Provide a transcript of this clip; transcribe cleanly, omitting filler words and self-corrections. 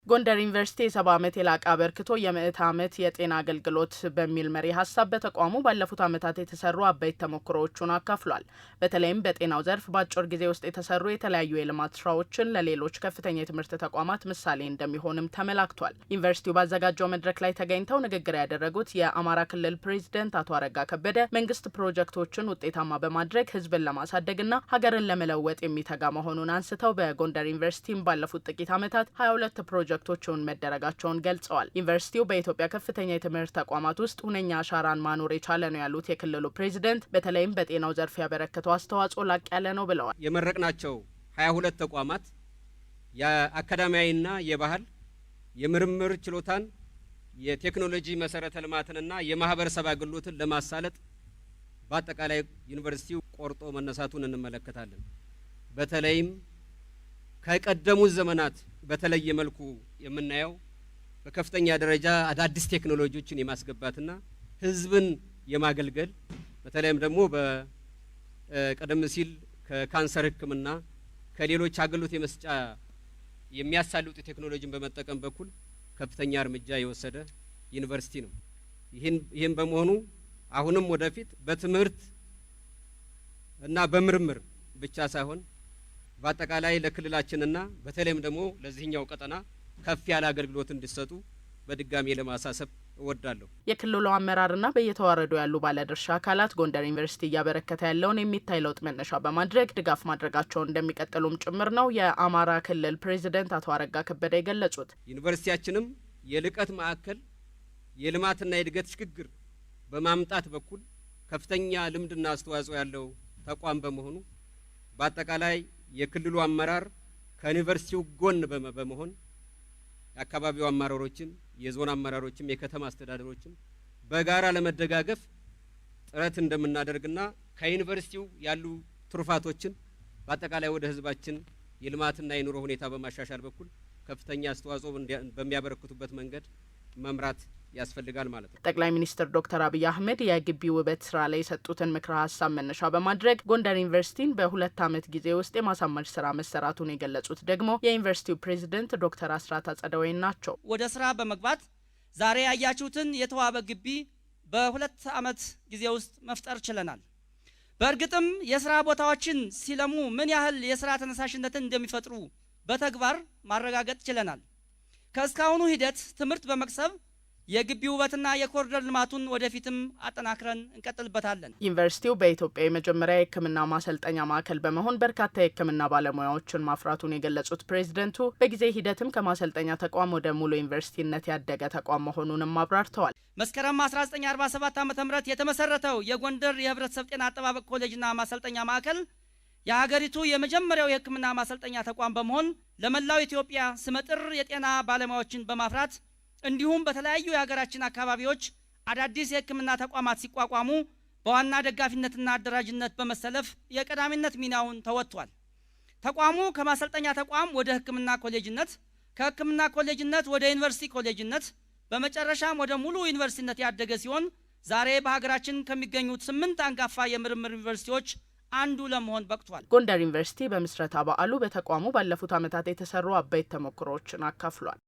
ጎንደር ዩኒቨርሲቲ የ70 ዓመት የላቀ አበርክቶ የምዕተ ዓመት የጤና አገልግሎት በሚል መሪ ሀሳብ በተቋሙ ባለፉት ዓመታት የተሰሩ አበይት ተሞክሮዎችን አካፍሏል። በተለይም በጤናው ዘርፍ በአጭር ጊዜ ውስጥ የተሰሩ የተለያዩ የልማት ስራዎችን ለሌሎች ከፍተኛ የትምህርት ተቋማት ምሳሌ እንደሚሆንም ተመላክቷል። ዩኒቨርሲቲው ባዘጋጀው መድረክ ላይ ተገኝተው ንግግር ያደረጉት የአማራ ክልል ፕሬዚደንት አቶ አረጋ ከበደ መንግስት ፕሮጀክቶችን ውጤታማ በማድረግ ህዝብን ለማሳደግና ሀገርን ለመለወጥ የሚተጋ መሆኑን አንስተው በጎንደር ዩኒቨርሲቲም ባለፉት ጥቂት ዓመታት 22 ፕሮጀክቶችን መደረጋቸውን ገልጸዋል። ዩኒቨርሲቲው በኢትዮጵያ ከፍተኛ የትምህርት ተቋማት ውስጥ ሁነኛ አሻራን ማኖር የቻለ ነው ያሉት የክልሉ ፕሬዚደንት በተለይም በጤናው ዘርፍ ያበረከተው አስተዋጽኦ ላቅ ያለ ነው ብለዋል። የመረቅናቸው 22 ተቋማት የአካዳሚያዊና የባህል የምርምር ችሎታን የቴክኖሎጂ መሰረተ ልማትንና የማህበረሰብ አገልግሎትን ለማሳለጥ በአጠቃላይ ዩኒቨርሲቲው ቆርጦ መነሳቱን እንመለከታለን። በተለይም ከቀደሙት ዘመናት በተለየ መልኩ የምናየው በከፍተኛ ደረጃ አዳዲስ ቴክኖሎጂዎችን የማስገባትና ህዝብን የማገልገል በተለይም ደግሞ በቀደም ሲል ከካንሰር ሕክምና ከሌሎች አገልግሎት የመስጫ የሚያሳልጡ ቴክኖሎጂን በመጠቀም በኩል ከፍተኛ እርምጃ የወሰደ ዩኒቨርሲቲ ነው። ይህን በመሆኑ አሁንም ወደፊት በትምህርት እና በምርምር ብቻ ሳይሆን በአጠቃላይ ለክልላችንና በተለይም ደግሞ ለዚህኛው ቀጠና ከፍ ያለ አገልግሎት እንዲሰጡ በድጋሚ ለማሳሰብ እወዳለሁ። የክልሉ አመራርና በየተዋረዱ ያሉ ባለድርሻ አካላት ጎንደር ዩኒቨርሲቲ እያበረከተ ያለውን የሚታይ ለውጥ መነሻ በማድረግ ድጋፍ ማድረጋቸውን እንደሚቀጥሉም ጭምር ነው የአማራ ክልል ፕሬዚደንት አቶ አረጋ ከበደ የገለጹት። ዩኒቨርሲቲያችንም የልቀት ማዕከል የልማትና የእድገት ሽግግር በማምጣት በኩል ከፍተኛ ልምድና አስተዋጽኦ ያለው ተቋም በመሆኑ በአጠቃላይ የክልሉ አመራር ከዩኒቨርሲቲው ጎን በመሆን የአካባቢው አመራሮችም የዞን አመራሮችም የከተማ አስተዳደሮችም በጋራ ለመደጋገፍ ጥረት እንደምናደርግና ከዩኒቨርሲቲው ያሉ ትሩፋቶችን በአጠቃላይ ወደ ህዝባችን የልማትና የኑሮ ሁኔታ በማሻሻል በኩል ከፍተኛ አስተዋጽኦ በሚያበረክቱበት መንገድ መምራት ያስፈልጋል ማለት ነው። ጠቅላይ ሚኒስትር ዶክተር አብይ አህመድ የግቢ ውበት ስራ ላይ የሰጡትን ምክረ ሀሳብ መነሻ በማድረግ ጎንደር ዩኒቨርሲቲን በ2 ዓመት ጊዜ ውስጥ የማሳመር ስራ መሰራቱን የገለጹት ደግሞ የዩኒቨርሲቲው ፕሬዚደንት ዶክተር አስራት አጸደወይን ናቸው። ወደ ስራ በመግባት ዛሬ ያያችሁትን የተዋበ ግቢ በ2 ዓመት ጊዜ ውስጥ መፍጠር ችለናል። በእርግጥም የስራ ቦታዎችን ሲለሙ ምን ያህል የስራ ተነሳሽነትን እንደሚፈጥሩ በተግባር ማረጋገጥ ችለናል። ከእስካሁኑ ሂደት ትምህርት በመቅሰብ የግቢ ውበትና የኮሪደር ልማቱን ወደፊትም አጠናክረን እንቀጥልበታለን። ዩኒቨርሲቲው በኢትዮጵያ የመጀመሪያ የሕክምና ማሰልጠኛ ማዕከል በመሆን በርካታ የሕክምና ባለሙያዎችን ማፍራቱን የገለጹት ፕሬዚደንቱ በጊዜ ሂደትም ከማሰልጠኛ ተቋም ወደ ሙሉ ዩኒቨርሲቲነት ያደገ ተቋም መሆኑንም አብራርተዋል። መስከረም 1947 ዓ.ም የተመሰረተው የጎንደር የህብረተሰብ ጤና አጠባበቅ ኮሌጅና ማሰልጠኛ ማዕከል የሀገሪቱ የመጀመሪያው የሕክምና ማሰልጠኛ ተቋም በመሆን ለመላው ኢትዮጵያ ስመጥር የጤና ባለሙያዎችን በማፍራት እንዲሁም በተለያዩ የሀገራችን አካባቢዎች አዳዲስ የሕክምና ተቋማት ሲቋቋሙ በዋና ደጋፊነትና አደራጅነት በመሰለፍ የቀዳሚነት ሚናውን ተወጥቷል። ተቋሙ ከማሰልጠኛ ተቋም ወደ ሕክምና ኮሌጅነት፣ ከሕክምና ኮሌጅነት ወደ ዩኒቨርሲቲ ኮሌጅነት በመጨረሻም ወደ ሙሉ ዩኒቨርሲቲነት ያደገ ሲሆን ዛሬ በሀገራችን ከሚገኙት 8 አንጋፋ የምርምር ዩኒቨርሲቲዎች አንዱ ለመሆን በቅቷል። ጎንደር ዩኒቨርሲቲ በምስረታ በዓሉ በተቋሙ ባለፉት ዓመታት የተሰሩ አበይት ተሞክሮዎችን አካፍሏል።